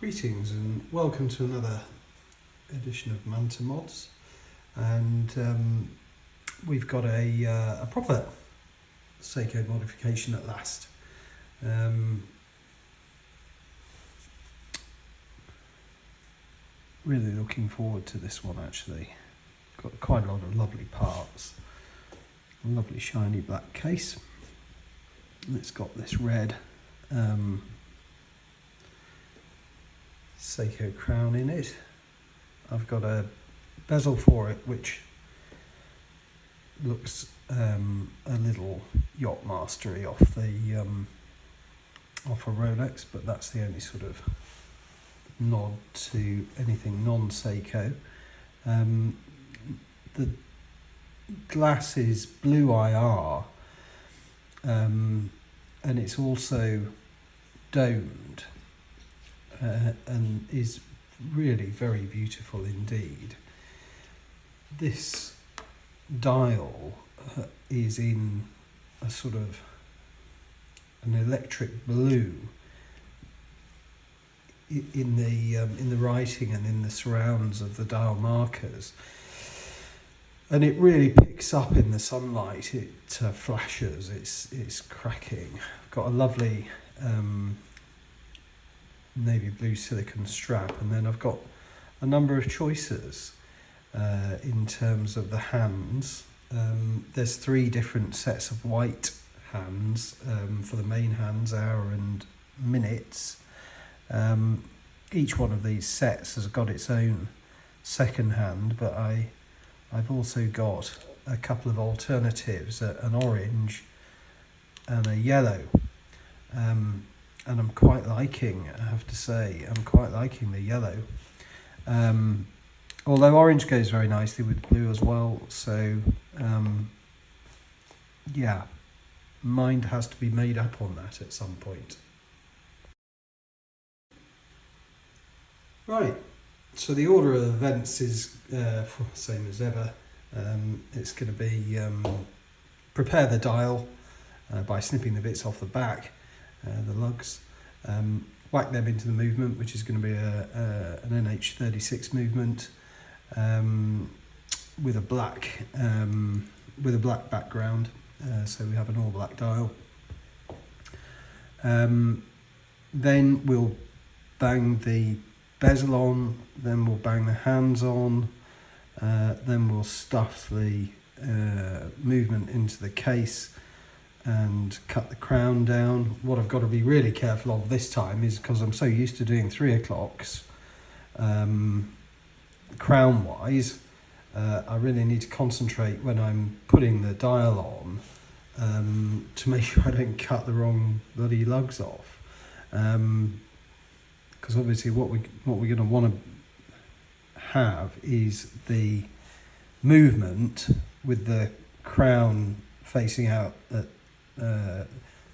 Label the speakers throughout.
Speaker 1: Greetings and welcome to another edition of Manta Mods, and we've got a proper Seiko modification at last. Really looking forward to this one actually. Got quite a lot of lovely parts, a lovely shiny black case. It's got this red Seiko crown in it. I've got a bezel for it which looks a little yacht mastery off the off a Rolex, but that's the only sort of nod to anything non-Seiko. The glass is blue IR, and it's also domed. And is really very beautiful indeed. This dial is in a sort of an electric blue in the writing and in the surrounds of the dial markers, and it really picks up in the sunlight. It flashes. It's cracking. I've got a lovely navy blue silicone strap, and then I've got a number of choices in terms of the hands. There's 3 different sets of white hands for the main hands, hour and minutes. Each one of these sets has got its own second hand, but I've also got a couple of alternatives, an orange and a yellow. And I'm quite liking, I have to say, I'm quite liking the yellow. Although orange goes very nicely with blue as well, so yeah, mind has to be made up on that at some point. Right, so the order of events is same as ever. It's going to be prepare the dial by snipping the bits off the back, the lugs, whack them into the movement, which is going to be an NH36 movement with a black background, so we have an all black dial. Then we'll bang the bezel on, then we'll bang the hands on, then we'll stuff the movement into the case and cut the crown down. What I've got to be really careful of this time is, because I'm so used to doing 3 o'clocks crown wise, I really need to concentrate when I'm putting the dial on to make sure I don't cut the wrong bloody lugs off, because obviously what we're going to want to have is the movement with the crown facing out at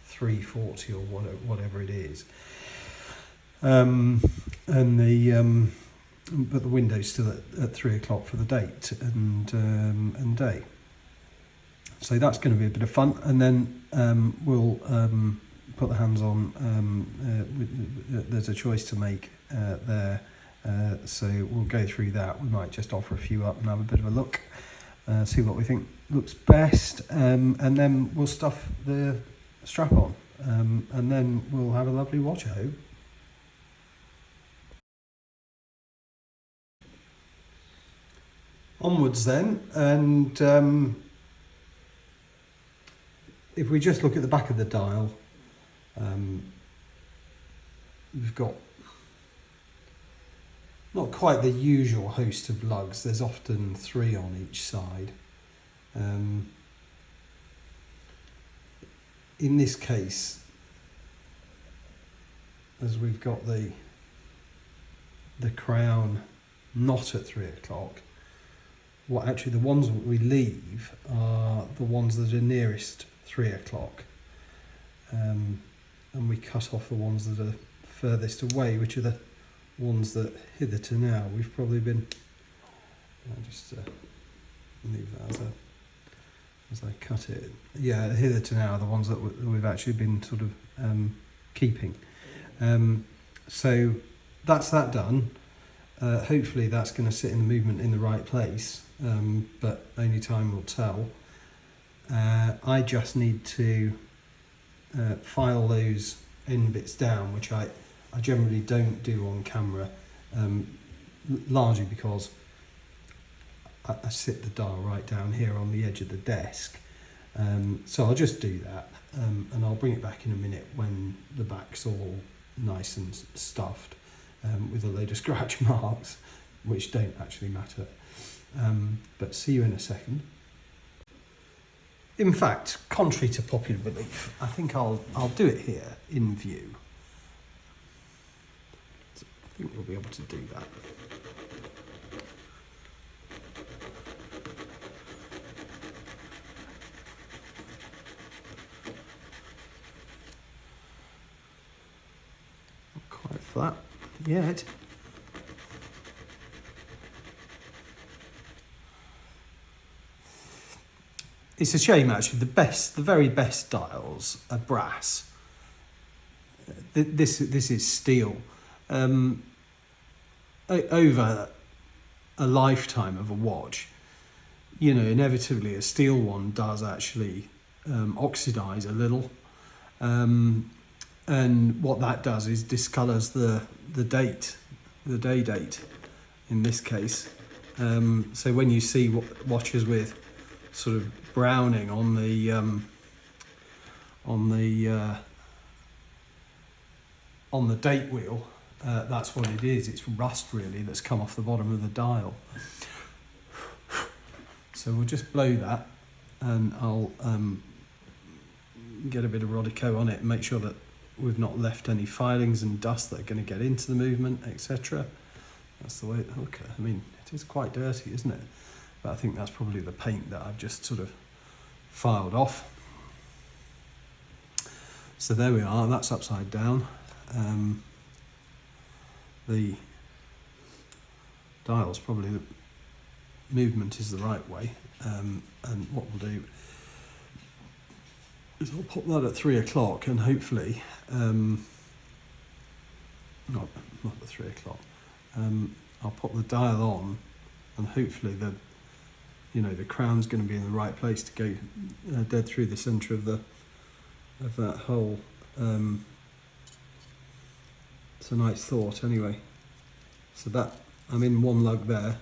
Speaker 1: 340 or whatever it is, and the but the window's still at 3 o'clock for the date and day. So that's going to be a bit of fun, and then we'll put the hands on. There's a choice to make there, so we'll go through that. We might just offer a few up and have a bit of a look, see what we think looks best, and then we'll stuff the strap on, and then we'll have a lovely watch, I hope. Onwards then, and if we just look at the back of the dial, we've got not quite the usual host of lugs. There's often 3 on each side. In this case, as we've got the crown not at 3 o'clock, what actually the ones that we leave are the ones that are nearest 3 o'clock, and we cut off the ones that are furthest away, which are the ones that hitherto now we've probably been, I'll just leave that as I cut it. Yeah, hitherto now are the ones that we've actually been sort of keeping. So that's that done. Hopefully that's going to sit in the movement in the right place, but only time will tell. I just need to file those end bits down, which I generally don't do on camera, largely because I sit the dial right down here on the edge of the desk. So I'll just do that, and I'll bring it back in a minute when the back's all nice and stuffed with a load of scratch marks, which don't actually matter. But see you in a second. In fact, contrary to popular belief, I think I'll do it here in view. So I think we'll be able to do that. Not quite flat yet. It's a shame actually, the very best dials are brass. This is steel. Over a lifetime of a watch, you know, inevitably a steel one does actually oxidize a little. And what that does is discolors the date, the day date in this case. So when you see watches with sort of browning on the date wheel, that's what it is. It's rust really that's come off the bottom of the dial. So we'll just blow that, and I'll get a bit of Rodico on it and make sure that we've not left any filings and dust that are going to get into the movement, etc. That's the way it, okay. I mean, it is quite dirty, isn't it? But I think that's probably the paint that I've just sort of filed off. So there we are, that's upside down. The dial's probably, the movement is the right way. And what we'll do is I'll pop that at 3 o'clock and hopefully, not at 3 o'clock, I'll pop the dial on and hopefully the crown's going to be in the right place to go dead through the centre of that hole. It's a nice thought anyway. So that, I'm in one lug there.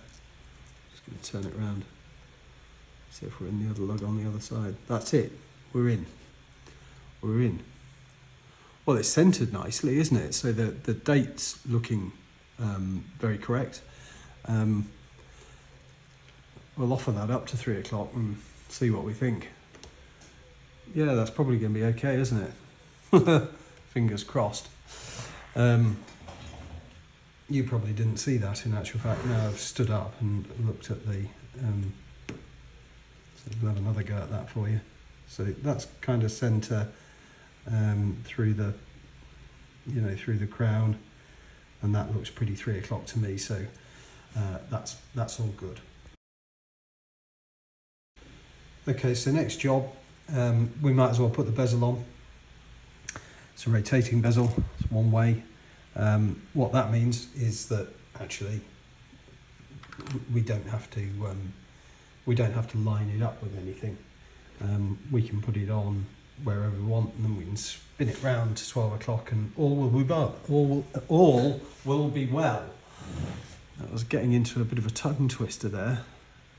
Speaker 1: Just going to turn it around. See if we're in the other lug on the other side. That's it. We're in. We're in. Well, it's centred nicely, isn't it? So the date's looking very correct. We'll offer that up to 3 o'clock and see what we think. Yeah, that's probably going to be okay, isn't it? Fingers crossed. You probably didn't see that in actual fact. Now I've stood up and looked at the... so we'll have another go at that for you. So that's kind of centre through the, through the crown, and that looks pretty 3 o'clock to me. So that's all good. Okay, so next job, we might as well put the bezel on. It's a rotating bezel, it's one way. What that means is that actually we don't have to line it up with anything. We can put it on wherever we want, and then we can spin it round to 12 o'clock, and all will be well. All will be well. I was getting into a bit of a tongue twister there.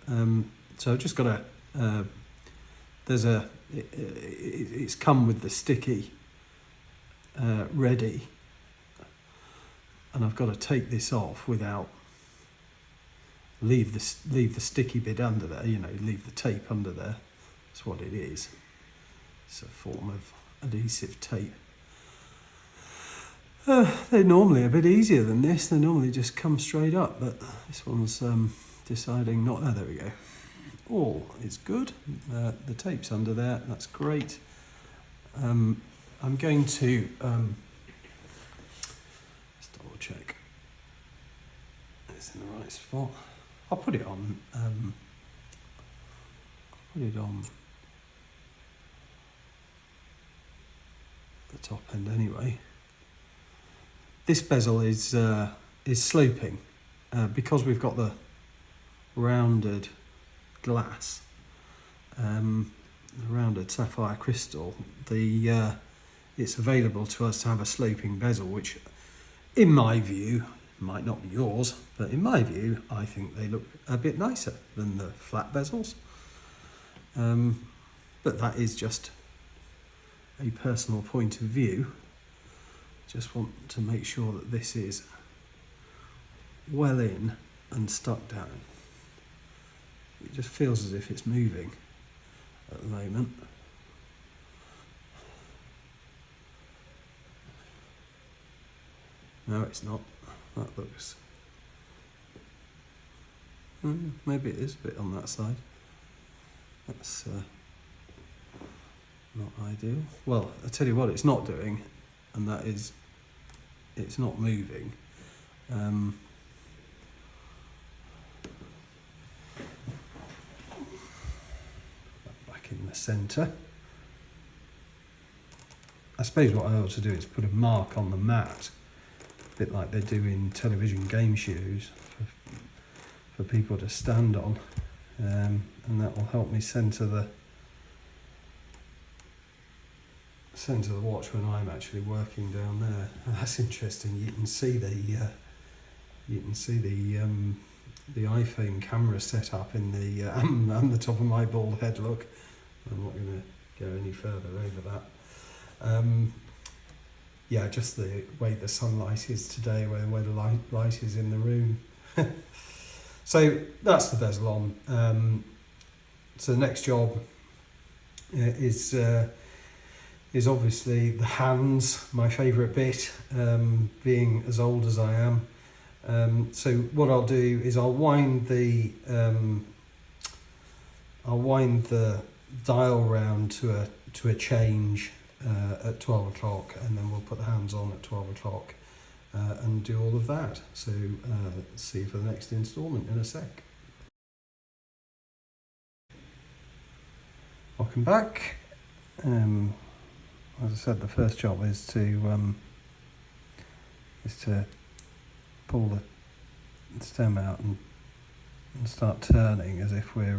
Speaker 1: So I've just got a. It's come with the sticky ready, and I've got to take this off without leave the sticky bit under there. Leave the tape under there. That's what it is. It's a form of adhesive tape. They're normally a bit easier than this. They normally just come straight up, but this one's deciding not. Oh, there we go. All is good. The tape's under there. That's great. I'm going to let's double check it's in the right spot. I'll put it on. Put it on the top end anyway. This bezel is is sloping. Because we've got the rounded glass, the rounded sapphire crystal, it's available to us to have a sloping bezel, which in my view, might not be yours, but in my view, I think they look a bit nicer than the flat bezels. But that is just a personal point of view. Just want to make sure that this is well in and stuck down. It just feels as if it's moving at the moment. No, it's not. That looks... maybe it is a bit on that side. That's not ideal. Well, I tell you what it's not doing, and that is it's not moving. Back in the centre. I suppose what I ought to do is put a mark on the mat, a bit like they do in television game shows, for people to stand on, and that will help me centre the watch when I'm actually working down there. That's interesting. You can see the iPhone camera set up in the and the top of my bald head. Look, I'm not going to go any further over that. Yeah, just the way the sunlight is today, where the light is in the room. So that's the bezel on. So the next job is obviously the hands, my favourite bit, being as old as I am. So what I'll do is I'll wind the dial round to a change at 12 o'clock, and then we'll put the hands on at 12 o'clock and do all of that. So see you for the next instalment in a sec. Welcome back. As I said, the first job is to pull the stem out and start turning as if we're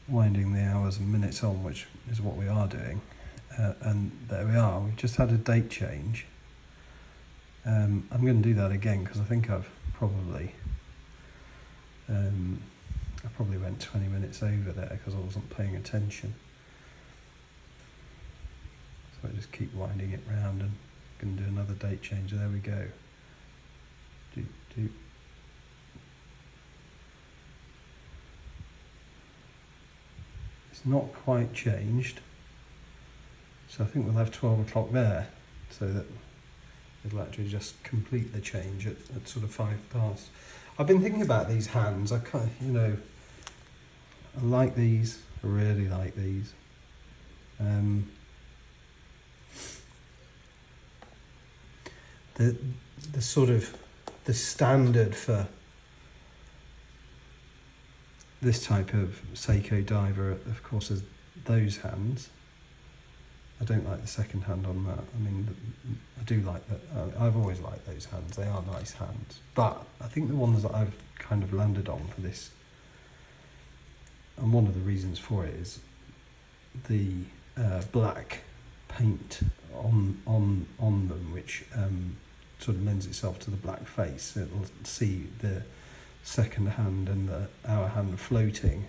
Speaker 1: winding the hours and minutes on, which is what we are doing. And there we are. We've just had a date change. I'm going to do that again because I think I've probably went 20 minutes over there because I wasn't paying attention. So I just keep winding it round and going to do another date change. There we go. It's not quite changed. So I think we'll have 12 o'clock there, so that it'll actually just complete the change at sort of 5 past. I've been thinking about these hands. I like these. I really like these. The sort of the standard for this type of Seiko diver, of course, is those hands. I don't like the second hand on that. I mean, I do like that. I've always liked those hands. They are nice hands. But I think the ones that I've kind of landed on for this, and one of the reasons for it is the black paint on them, which sort of lends itself to the black face. It'll see the second hand and the hour hand floating,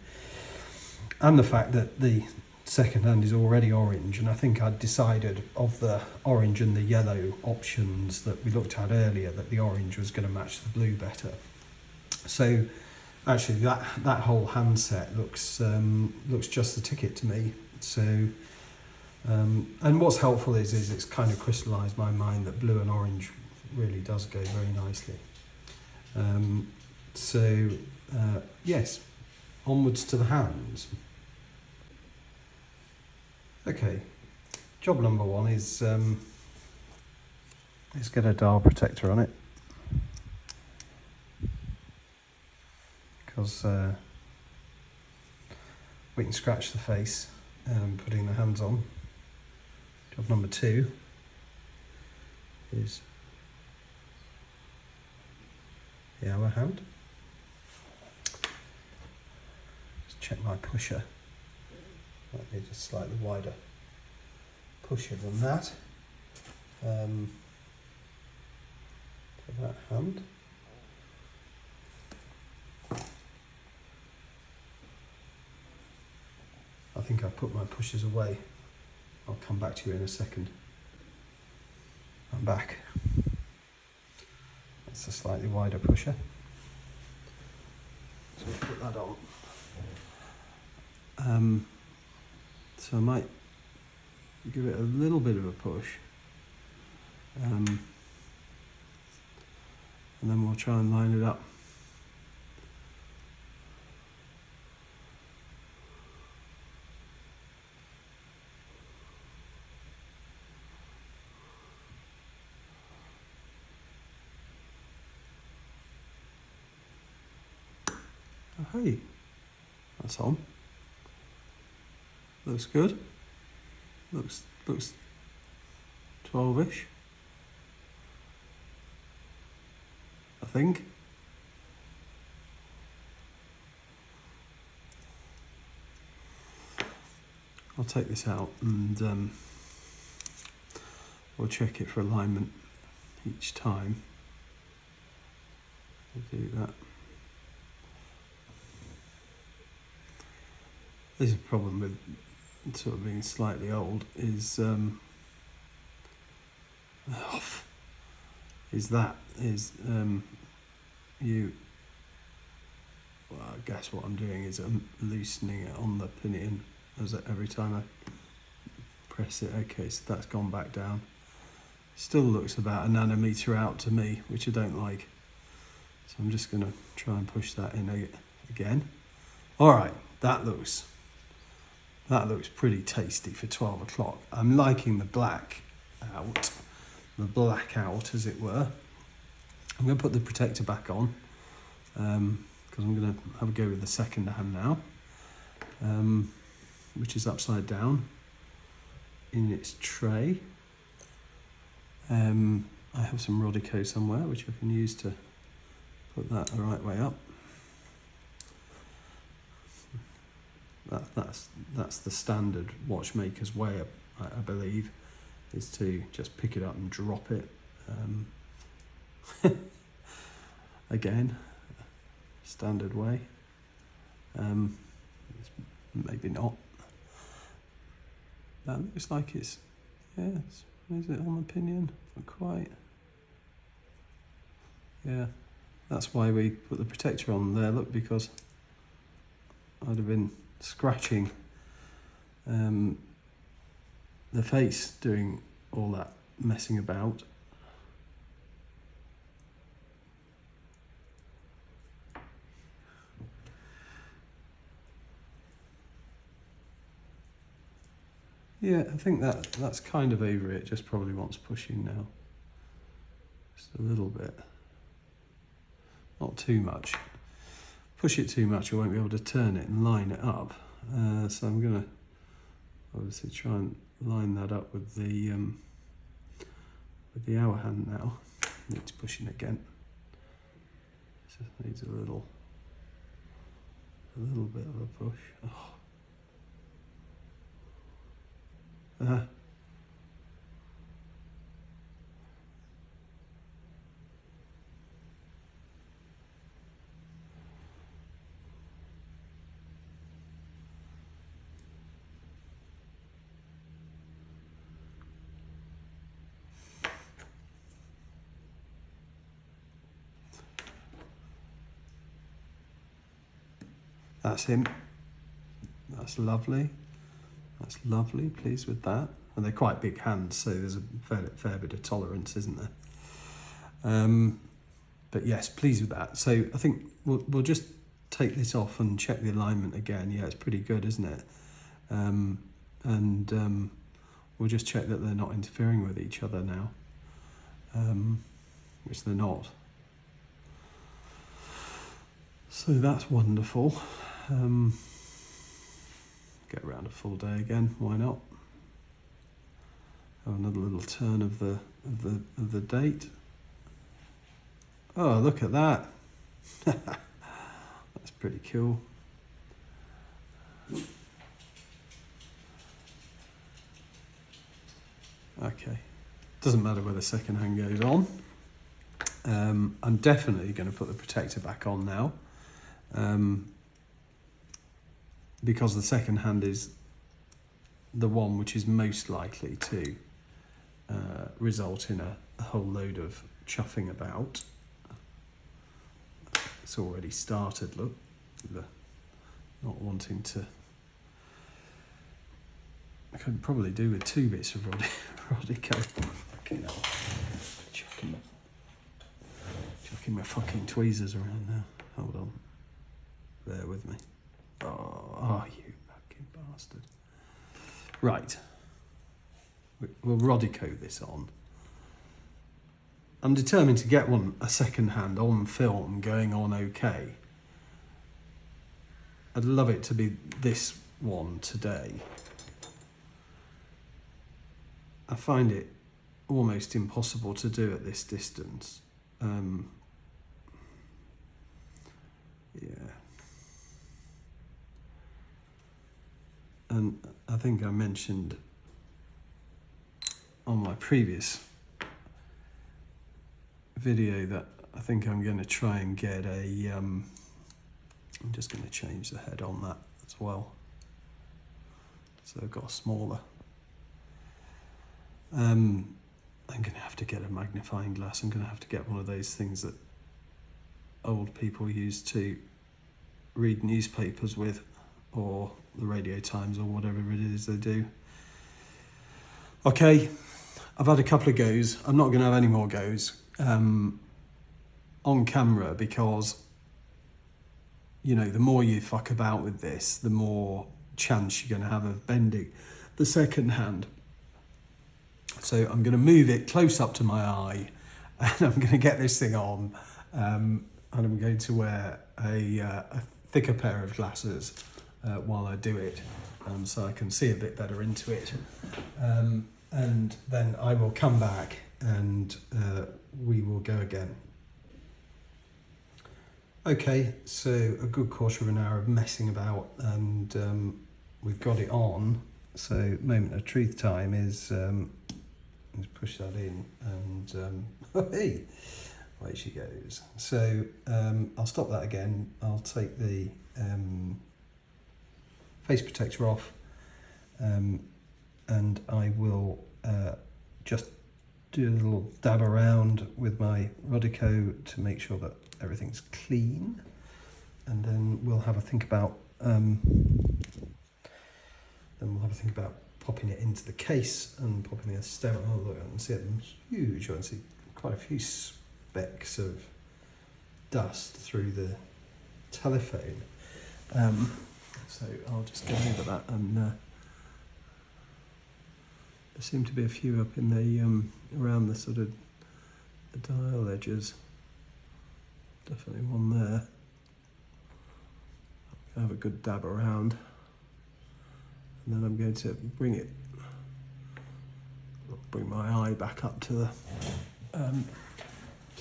Speaker 1: and the fact that the second hand is already orange, and I think I'd decided of the orange and the yellow options that we looked at earlier that the orange was going to match the blue better. So actually that whole handset looks just the ticket to me. So and what's helpful is it's kind of crystallized my mind that blue and orange really does go very nicely. Yes, onwards to the hands. Okay, job number one is let's get a dial protector on it, because we can scratch the face putting the hands on. Job number two is the hour hand. Just check my pusher. Might need a slightly wider pusher than that. For that hand. I think I've put my pushers away. I'll come back to you in a second. I'm back. That's a slightly wider pusher. So I'll put that on. So I might give it a little bit of a push. And then we'll try and line it up. Oh, hey, that's on. Looks good. Looks 12-ish. I think. I'll take this out and we'll check it for alignment each time. We'll do that. This is a problem with sort of being slightly old is you, well, I guess what I'm doing is I'm loosening it on the pinion as every time I press it. Okay, so that's gone back down. Still looks about a nanometer out to me, which I don't like. So I'm just going to try and push that in again. All right, that looks pretty tasty for 12 o'clock. I'm liking the black out, as it were. I'm going to put the protector back on because I'm going to have a go with the second hand now, which is upside down in its tray. I have some Rodico somewhere which I can use to put that the right way up. That's the standard watchmaker's way, I believe, is to just pick it up and drop it. Again, standard way. Maybe not. That looks like it's, yes. Is it on the pinion? Not quite. Yeah, that's why we put the protector on there. Look, because I'd have been scratching the face doing all that messing about. Yeah, I think that's kind of over it. Just probably wants pushing now. Just a little bit. Not too much. Push it too much, I won't be able to turn it and line it up. So I'm going to obviously try and line that up with the hour hand now. Needs pushing again. Just needs a little bit of a push. Oh. That's him. That's lovely. That's lovely. Pleased with that. And they're quite big hands, so there's a fair bit of tolerance, isn't there? But yes, pleased with that. So I think we'll just take this off and check the alignment again. Yeah, it's pretty good, isn't it? We'll just check that they're not interfering with each other now, which they're not. So that's wonderful. Get around a full day again, why not? Have another little turn of the date. Oh, look at that. That's pretty cool. Okay, doesn't matter where the second hand goes on. I'm definitely going to put the protector back on now, because the second hand is the one which is most likely to result in a whole load of chuffing about. It's already started, look, the not wanting to. I could probably do with 2 bits of Rodico. Fucking hell. Chucking my fucking tweezers around now. Hold on. Bear with me. Oh, you fucking bastard. Right. We'll Rodico this on. I'm determined to get a second hand on film going on okay. I'd love it to be this one today. I find it almost impossible to do at this distance. Yeah. And I think I mentioned on my previous video that I think I'm going to try and get a, I'm just going to change the head on that as well. So I've got a smaller. I'm going to have to get a magnifying glass. I'm going to have to get one of those things that old people used to read newspapers with, or the Radio Times, or whatever it is they do. Okay, I've had a couple of goes. I'm not going to have any more goes on camera, because, you know, the more you fuck about with this, the more chance you're going to have of bending the second hand. So I'm going to move it close up to my eye, and I'm going to get this thing on, and I'm going to wear a thicker pair of glasses while I do it, so I can see a bit better into it. And then I will come back and we will go again. Okay, so a good quarter of an hour of messing about, and we've got it on. So moment of truth time is, let's push that in, and hey, away she goes. So I'll stop that again. I'll take the face protector off, and I will just do a little dab around with my Rodico to make sure that everything's clean, and then we'll have a think about popping it into the case and popping a stem. Oh look, I can see them huge. I can see quite a few specks of dust through the telephone. So I'll just go over that, and there seem to be a few up in the around the sort of the dial edges. Definitely one there. I'll have a good dab around, and then I'm going to bring my eye back up to the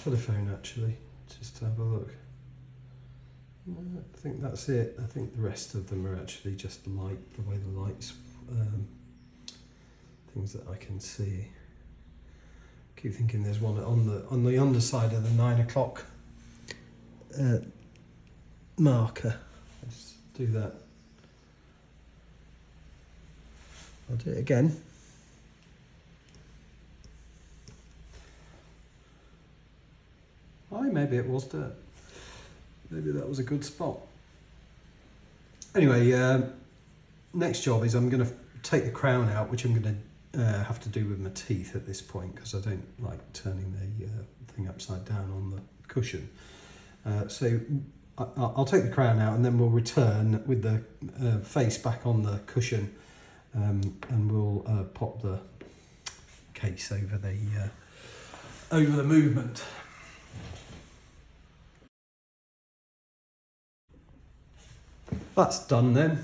Speaker 1: telephone actually, just to have a look. I think that's it. I think the rest of them are actually just light, the way the lights, things that I can see. I keep thinking there's one on the underside of the 9 o'clock marker. Let's do that. I'll do it again. Maybe it was dirt. Maybe that was a good spot. Anyway, next job is I'm going to take the crown out, which I'm going to have to do with my teeth at this point, because I don't like turning the thing upside down on the cushion. So I'll take the crown out, and then we'll return with the face back on the cushion, and we'll pop the case over the movement. That's done then.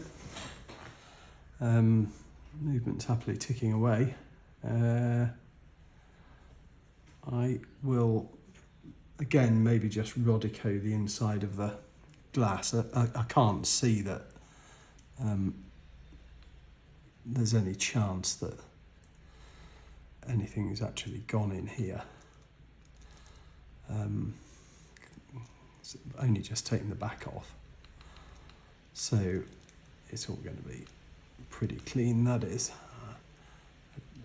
Speaker 1: Movement's happily ticking away. I will again, maybe just Rodico the inside of the glass. I can't see that there's any chance that anything has actually gone in here. It's only just taken the back off, so it's all going to be pretty clean, that is.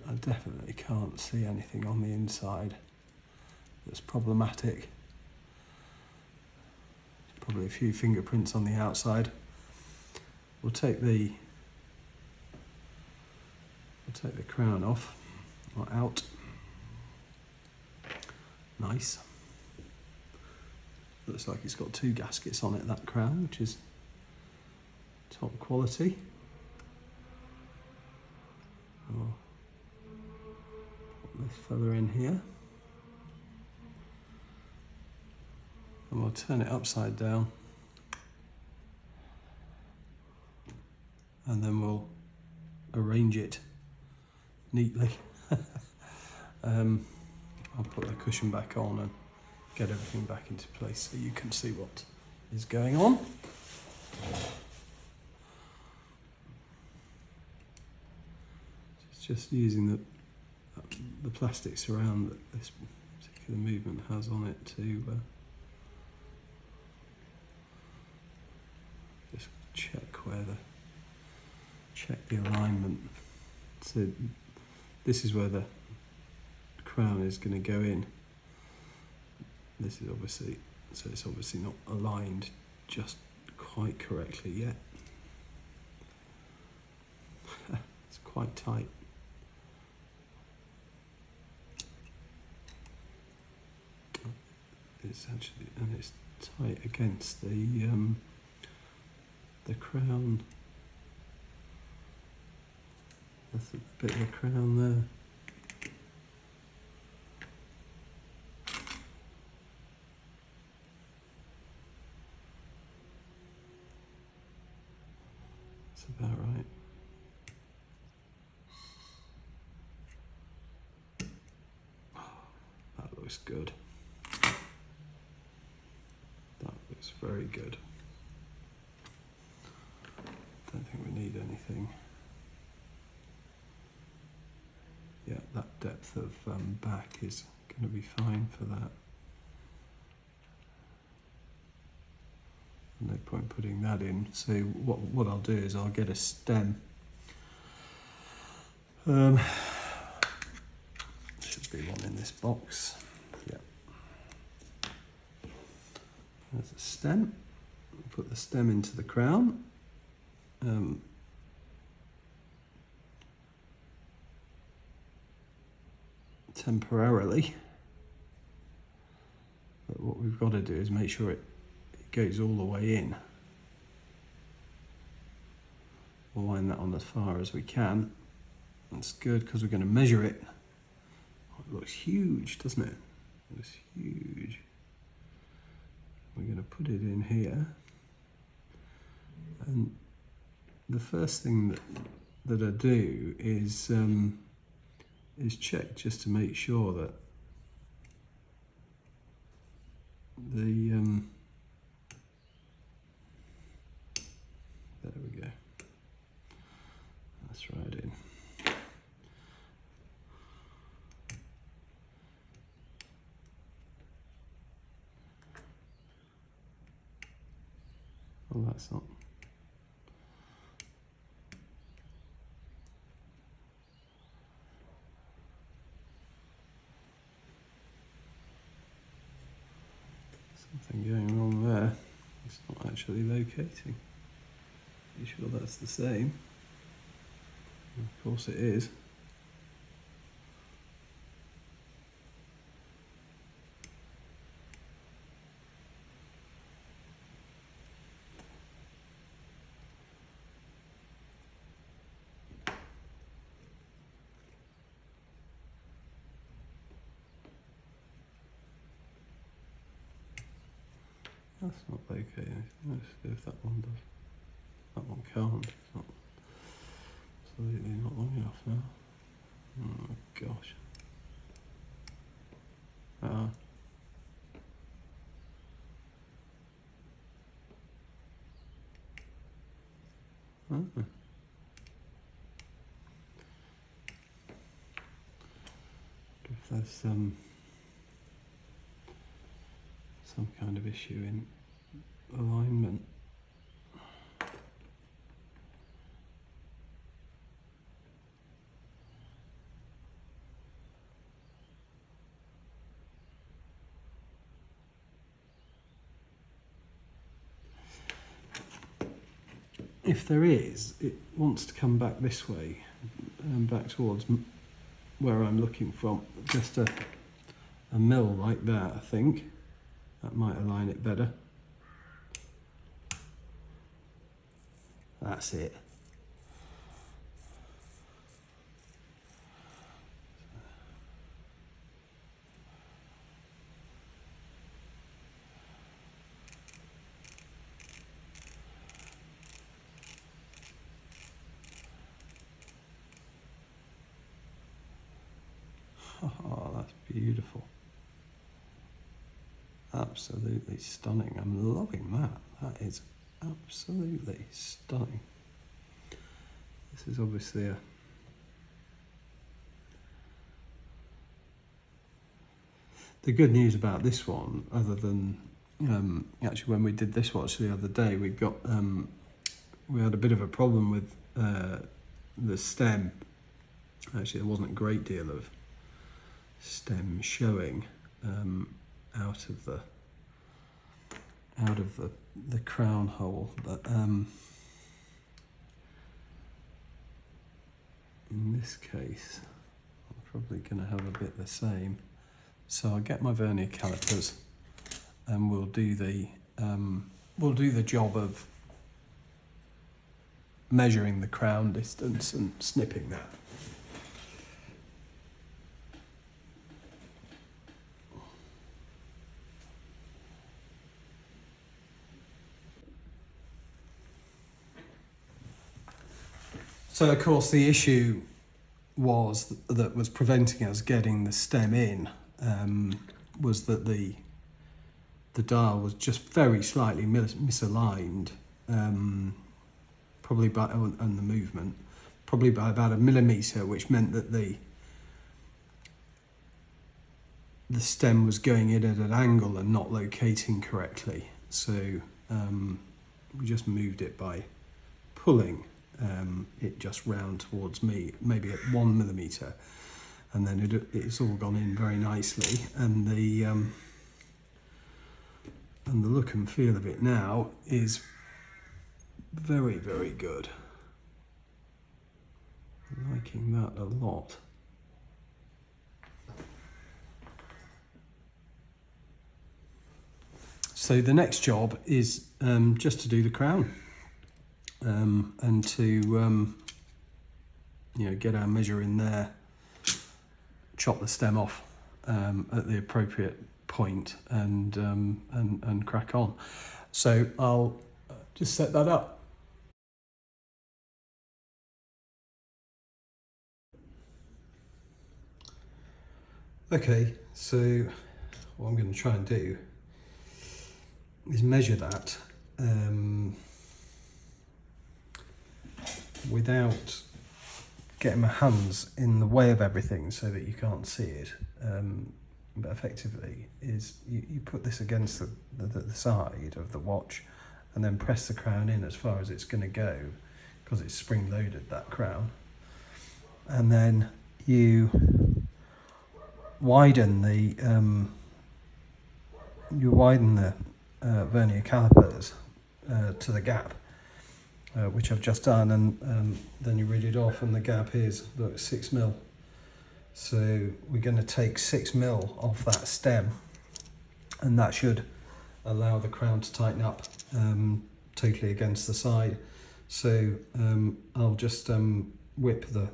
Speaker 1: I definitely can't see anything on the inside that's problematic. Probably a few fingerprints on the outside. We'll take the crown off, or out. Nice. Looks like it's got 2 gaskets on it, that crown, which is top quality. I'll put this fella in here. And we'll turn it upside down. And then we'll arrange it neatly. I'll put the cushion back on and get everything back into place so you can see what is going on. It's just using the plastic surround that this particular movement has on it to just check the alignment. So this is where the crown is going to go in. This is obviously, so it's obviously not aligned just quite correctly yet. It's quite tight. It's actually, and it's tight against the crown. That's a bit of a crown there. That's about right. That looks good. That looks very good. Don't think we need anything. Yeah, that depth of back is going to be fine for that. No point putting that in. So what I'll do is I'll get a stem. Should be one in this box. Yeah. There's a stem. Put the stem into the crown. Temporarily, but what we've got to do is make sure it goes all the way in. We'll wind that on as far as we can. That's good because we're going to measure it. Oh, it looks huge, doesn't it? It looks huge. We're going to put it in here, and the first thing that I do is check just to make sure that the there we go. That's right in. Well, that's not. Something going wrong there. It's not actually locating. Are you sure that's the same? Of course it is. That's not locating. Let's see if that one does. That one can't. It's not, absolutely not long enough now. Oh gosh. If there's some kind of issue in alignment. If there is, it wants to come back this way and back towards where I'm looking from. Just a mill like that, I think. That might align it better. That's it. Oh, that's beautiful. Absolutely stunning. I'm loving that. That is absolutely stunning. This is obviously a... The good news about this one, other than actually when we did this watch the other day, we had a bit of a problem with the stem. Actually, there wasn't a great deal of stem showing out of the crown hole, but in this case I'm probably going to have a bit the same. So I'll get my vernier calipers and we'll do the job of measuring the crown distance and snipping that. So of course the issue that was preventing us getting the stem in was that the dial was just very slightly misaligned, probably by and the movement, probably by about 1 millimeter, which meant that the stem was going in at an angle and not locating correctly. So we just moved it by pulling it just round towards me, maybe at 1 millimeter, and then it's all gone in very nicely, and the look and feel of it now is very, very good. I'm liking that a lot. So the next job is just to do the crown. And to get our measure in there, chop the stem off at the appropriate point, and crack on. So I'll just set that up. Okay, so what I'm going to try and do is measure that without getting my hands in the way of everything so that you can't see it, but effectively is you put this against the side of the watch and then press the crown in as far as it's going to go, because it's spring loaded, that crown, and then you widen the vernier calipers to the gap, which I've just done, and then you read it off, and the gap is, look, 6 mil. So we're going to take 6 mil off that stem, and that should allow the crown to tighten up totally against the side. So I'll just whip the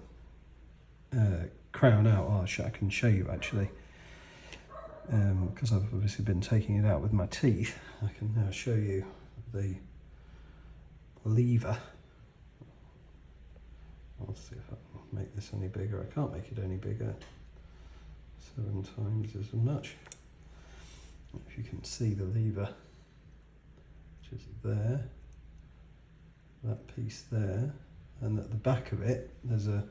Speaker 1: crown out. Oh, I can show you actually, because I've obviously been taking it out with my teeth. I can now show you the lever. I'll see if I can make this any bigger. I can't make it any bigger. 7 times as much. If you can see the lever, which is there. that piece there, and at the back of it there's a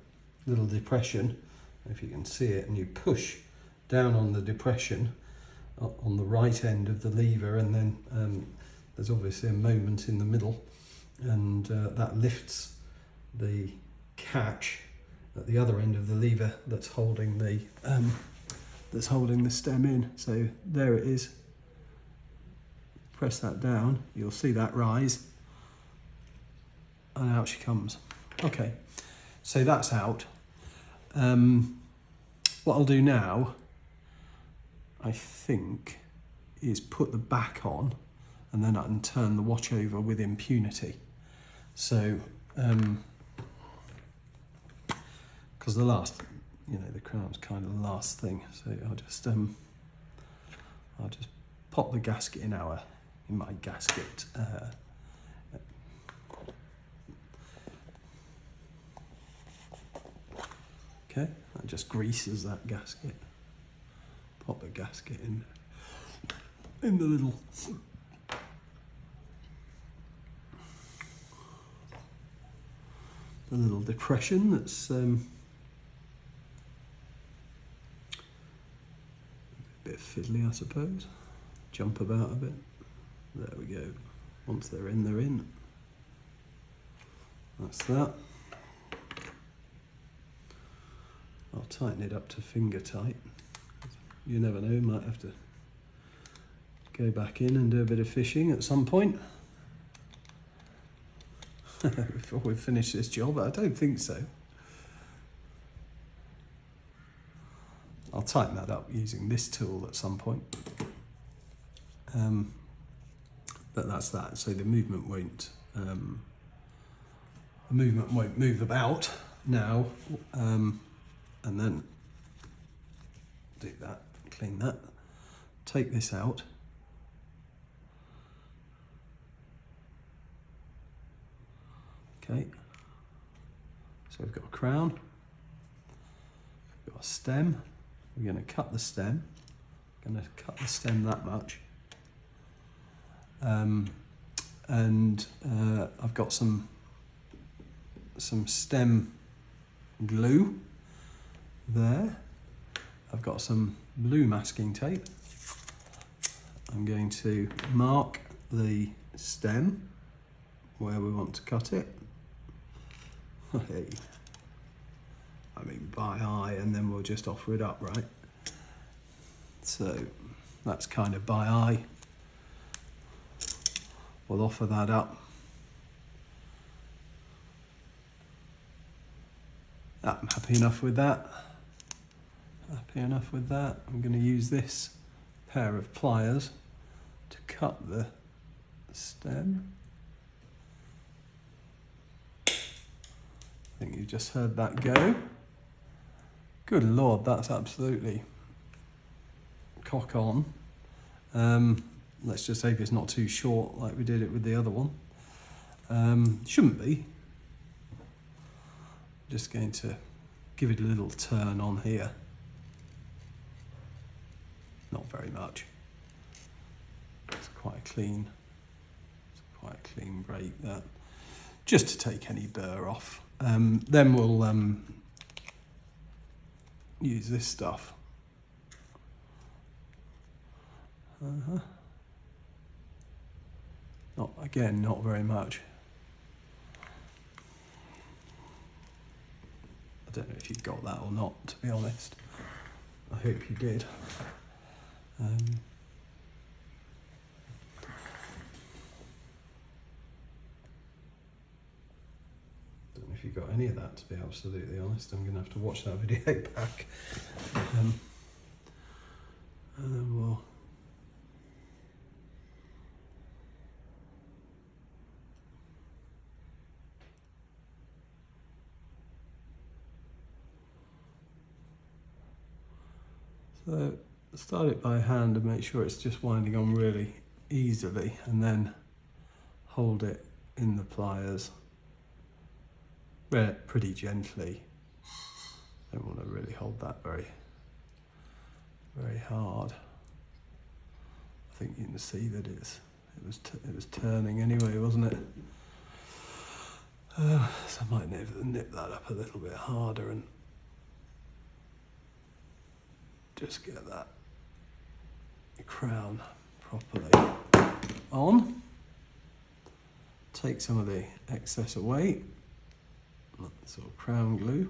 Speaker 1: little depression, if you can see it, and you push down on the depression on the right end of the lever, and then there's obviously a moment in the middle, and that lifts the catch at the other end of the lever that's holding the stem in. So there it is. Press that down, you'll see that rise, and out she comes. Okay, so that's out. What I'll do now, I think, is put the back on, and then I can turn the watch over with impunity. So, because the last, the crown's kind of the last thing. So I'll just pop the gasket in my gasket. Okay, that just greases that gasket. Pop the gasket in the little depression that's a bit fiddly, I suppose. Jump about a bit. There we go. Once they're in, they're in. That's that. I'll tighten it up to finger tight. You never know, might have to go back in and do a bit of fishing at some point. Before we finish this job, I don't think so. I'll tighten that up using this tool at some point. But that's that. So the movement won't move about now. And then do that, clean that, take this out. Okay, so we've got a crown, we've got a stem. We're going to cut the stem. I'm going to cut the stem that much. And I've got some stem glue there. I've got some blue masking tape. I'm going to mark the stem where we want to cut it. Hey. I mean by eye, and then we'll just offer it up, right? So that's kind of by eye. We'll offer that up. I'm happy enough with that. Happy enough with that. I'm going to use this pair of pliers to cut the stem. I think you just heard that go. Good Lord, that's absolutely cock on. Let's just hope it's not too short like we did it with the other one. Shouldn't be. Just going to give it a little turn on here. Not very much. It's quite a clean break that. Just to take any burr off. Then we'll use this stuff. Not very much. I don't know if you got that or not, to be honest. I hope you did. Don't know if you got any of that, to be absolutely honest. I'm going to have to watch that video back. And then we'll... So start it by hand and make sure it's just winding on really easily, and then hold it in the pliers pretty gently. Don't want to really hold that very hard. I think you can see that it was turning anyway, wasn't it? So I might nip that up a little bit harder and just get that crown properly on. Take some of the excess away, that sort of crown glue.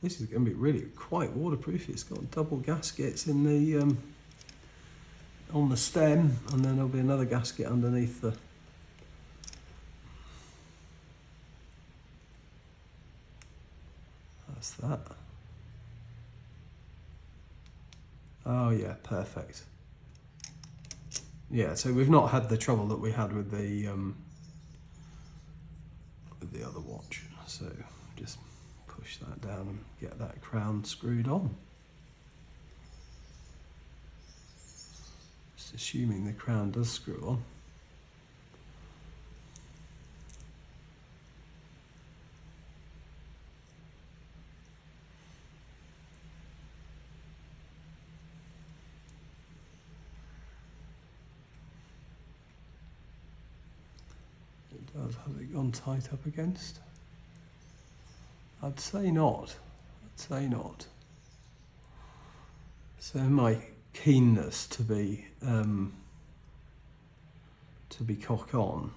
Speaker 1: This is going to be really quite waterproof. It's got double gaskets in the on the stem, and then there'll be another gasket underneath the. That's that. Oh yeah, perfect. Yeah, so we've not had the trouble that we had with the other watch. So just push that down and get that crown screwed on. Just assuming the crown does screw on. It does. Has it gone tight up against? I'd say not. I'd say not. So my keenness to be cock on,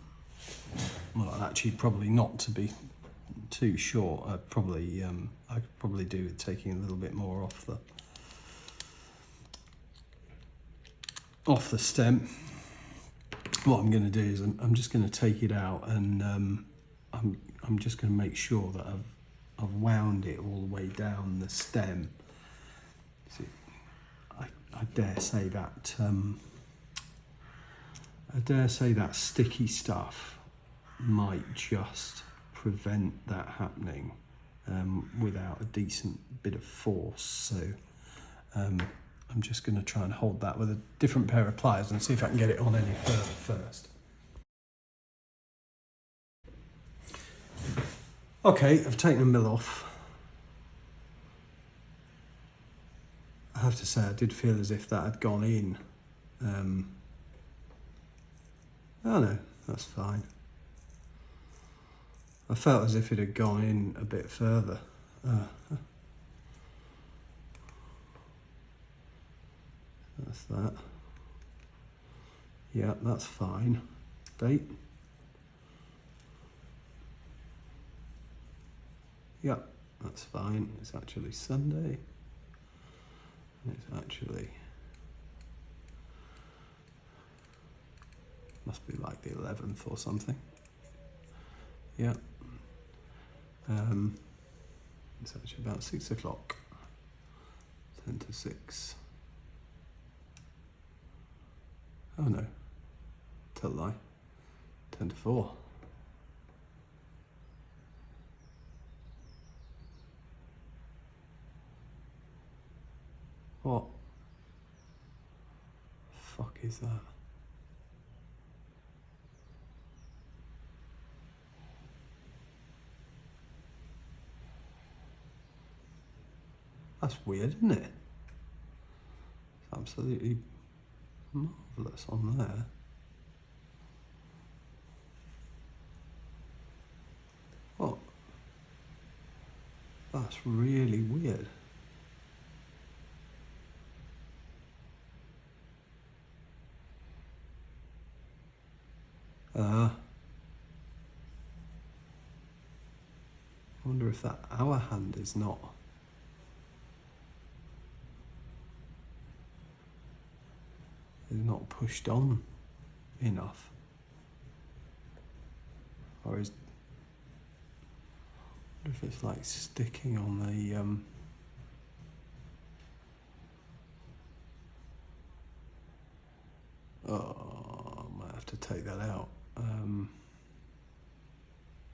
Speaker 1: well, actually probably not to be too short. I'd probably do with taking a little bit more off the stem. What I'm going to do is I'm just going to take it out, and I'm just going to make sure that I've wound it all the way down the stem. See, I dare say that sticky stuff might just prevent that happening without a decent bit of force. So I'm just going to try and hold that with a different pair of pliers and see if I can get it on any further first. Okay, I've taken the mill off. I have to say I did feel as if that had gone in. Oh no, that's fine. I felt as if it had gone in a bit further. That's that. Yeah, that's fine. Date. Yeah, that's fine. It's actually Sunday. It's actually, must be like the 11th or something. Yeah. It's actually about 6 o'clock. 10 to 6. Oh no, tell a lie. 10 to 4. What the fuck is that? That's weird, isn't it? It's absolutely marvellous on there. What? That's really weird. I wonder if that hour hand is not pushed on enough, or is, I wonder if it's like sticking on the oh, I might have to take that out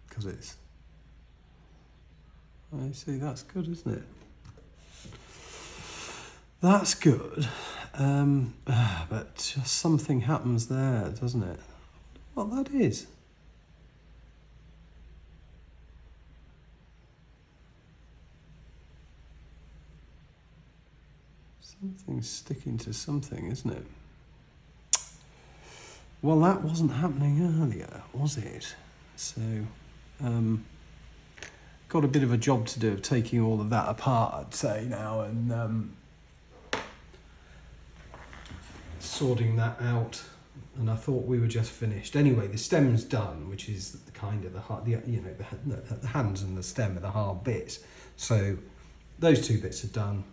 Speaker 1: because it's, I see, that's good, isn't it? That's good, but just something happens there, doesn't it? What that is? Something's sticking to something, isn't it? Well, that wasn't happening earlier, was it? So, got a bit of a job to do of taking all of that apart, I'd say now, and sorting that out. And I thought we were just finished. Anyway, the stem's done, which is the kind of the hard, the hands and the stem are the hard bits. So those two bits are done.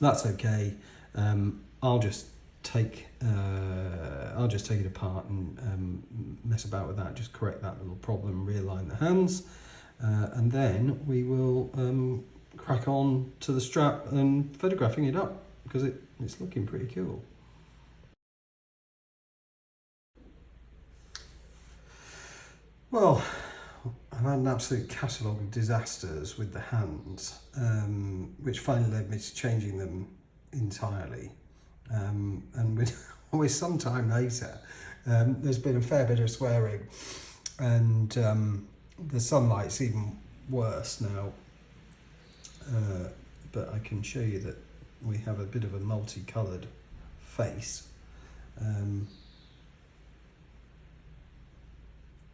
Speaker 1: That's okay. I'll just take it apart and mess about with that. Just correct that little problem, realign the hands, and then we will crack on to the strap and photographing it up because it's looking pretty cool. Well, I've had an absolute catalogue of disasters with the hands, which finally led me to changing them entirely. And with some time later, there's been a fair bit of swearing, and the sunlight's even worse now. But I can show you that we have a bit of a multicoloured face.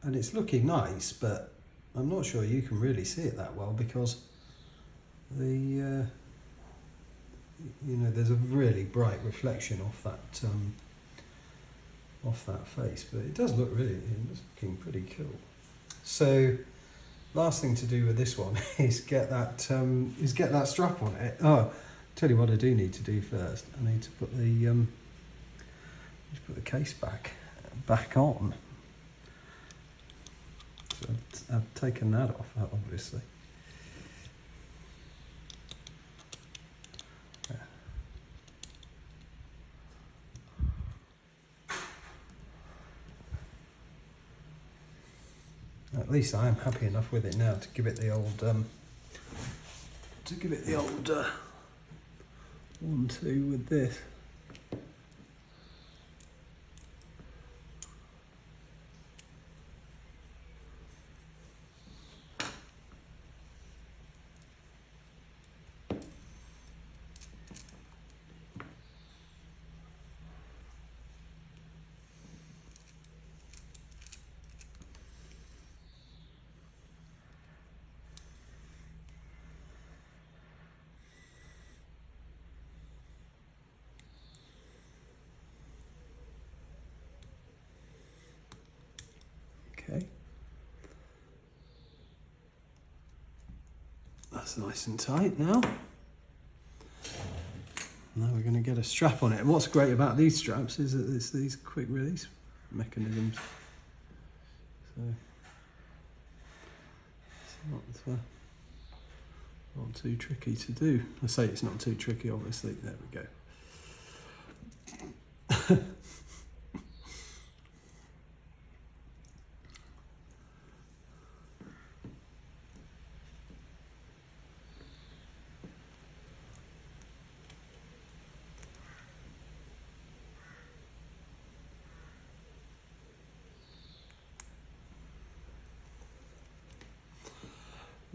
Speaker 1: And it's looking nice, but I'm not sure you can really see it that well because the there's a really bright reflection off that face, but it does look it's looking pretty cool. So last thing to do with this one is get that strap on it. Oh, tell you what I do need to do first. I need to put the case back on. So I've taken that off, obviously. Yeah. At least I am happy enough with it now to give it the old 1-2 with this. Okay, that's nice and tight now. Now we're going to get a strap on it. And what's great about these straps is that it's these quick release mechanisms. So it's not too tricky to do. I say it's not too tricky, obviously. There we go.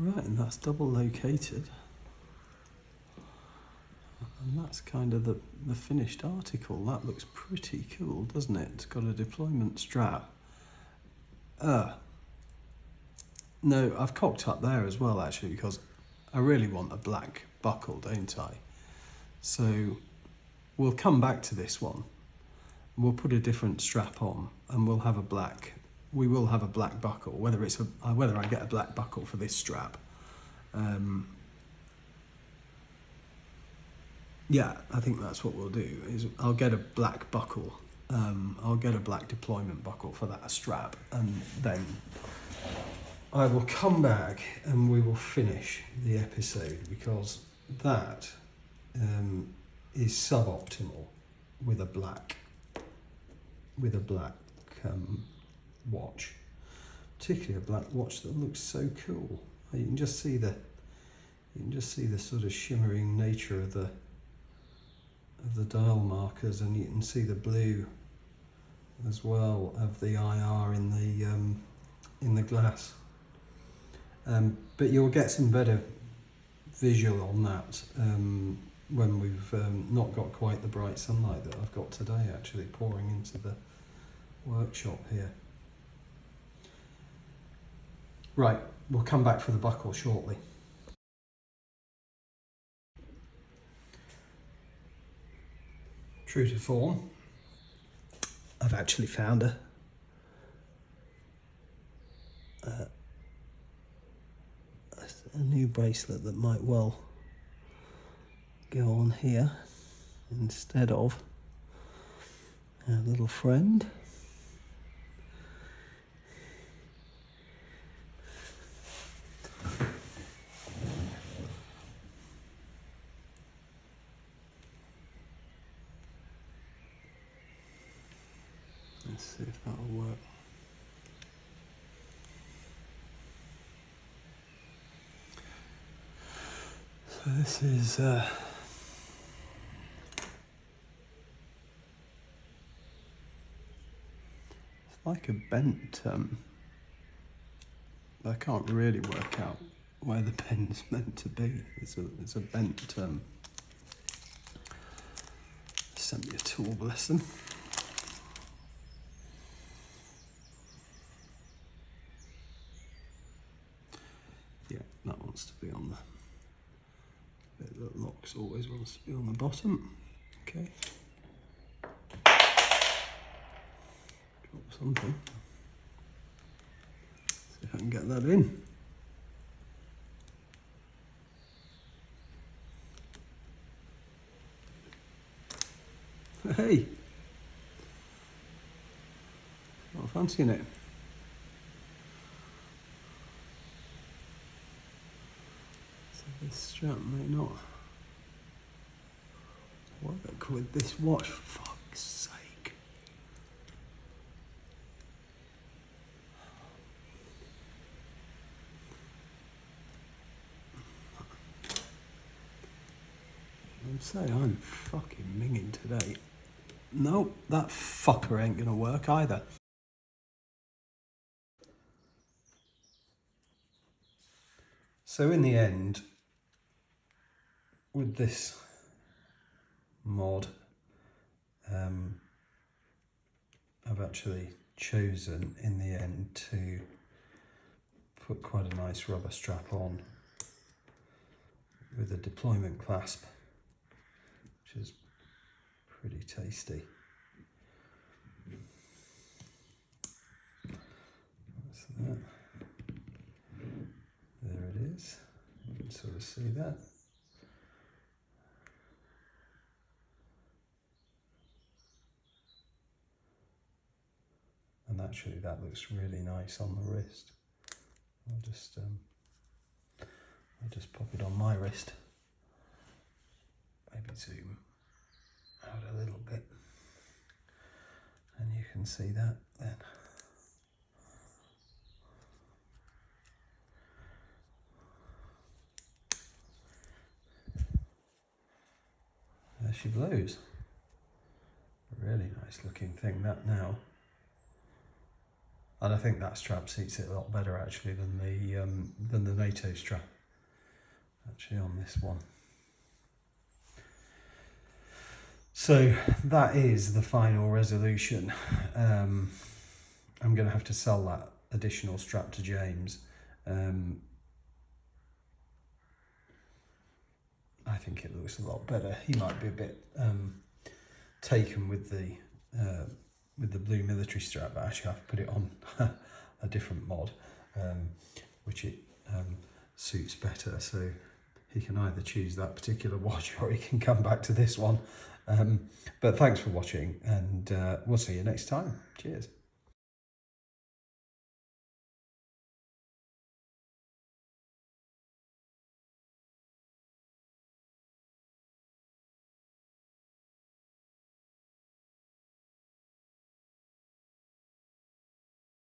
Speaker 1: Right, and that's double located. And that's kind of the finished article. That looks pretty cool, doesn't it? It's got a deployment strap. No, I've cocked up there as well, actually, because I really want a black buckle, don't I? So we'll come back to this one. We'll put a different strap on, and we will have a black buckle. Whether I get a black buckle for this strap, yeah, I think that's what we'll do. Is I'll get a black buckle. I'll get a black deployment buckle for that strap, and then I will come back and we will finish the episode, because that is suboptimal with a black watch, particularly a black watch that looks so cool. You can just see the sort of shimmering nature of the dial markers, and you can see the blue as well of the IR in the glass. But you'll get some better visual on that when we've not got quite the bright sunlight that I've got today, actually pouring into workshop here. Right, we'll come back for the buckle shortly. True to form, I've actually found a new bracelet that might well go on here instead of our little friend. Let's see if that'll work. So this is it's like a bent, I can't really work out where the pen's meant to be. It's a bent, sent me a tool, bless them. Yeah, that wants to be on the bit that locks, always wants to be on the bottom. Okay. Drop something. See if I can get that in. Hey! Not fancying it. So this strap may not work with this watch, for fuck's sake. I'd say I'm fucking minging today. Nope, that fucker ain't gonna work either. So in the end, with this mod, I've actually chosen in the end to put quite a nice rubber strap on with a deployment clasp, which is pretty tasty. That's that. There it is. You can sort of see that. And actually that looks really nice on the wrist. I'll just pop it on my wrist. Maybe zoom out a little bit. And you can see that then. There she blows. Really nice looking thing that now. And I think that strap suits it a lot better actually than the NATO strap actually on this one. So that is the final resolution. I'm going to have to sell that additional strap to James. I think it looks a lot better. He might be a bit taken with the blue military strap, but actually I've put it on a different mod, which it suits better. So he can either choose that particular watch or he can come back to this one. But thanks for watching, and we'll see you next time. Cheers.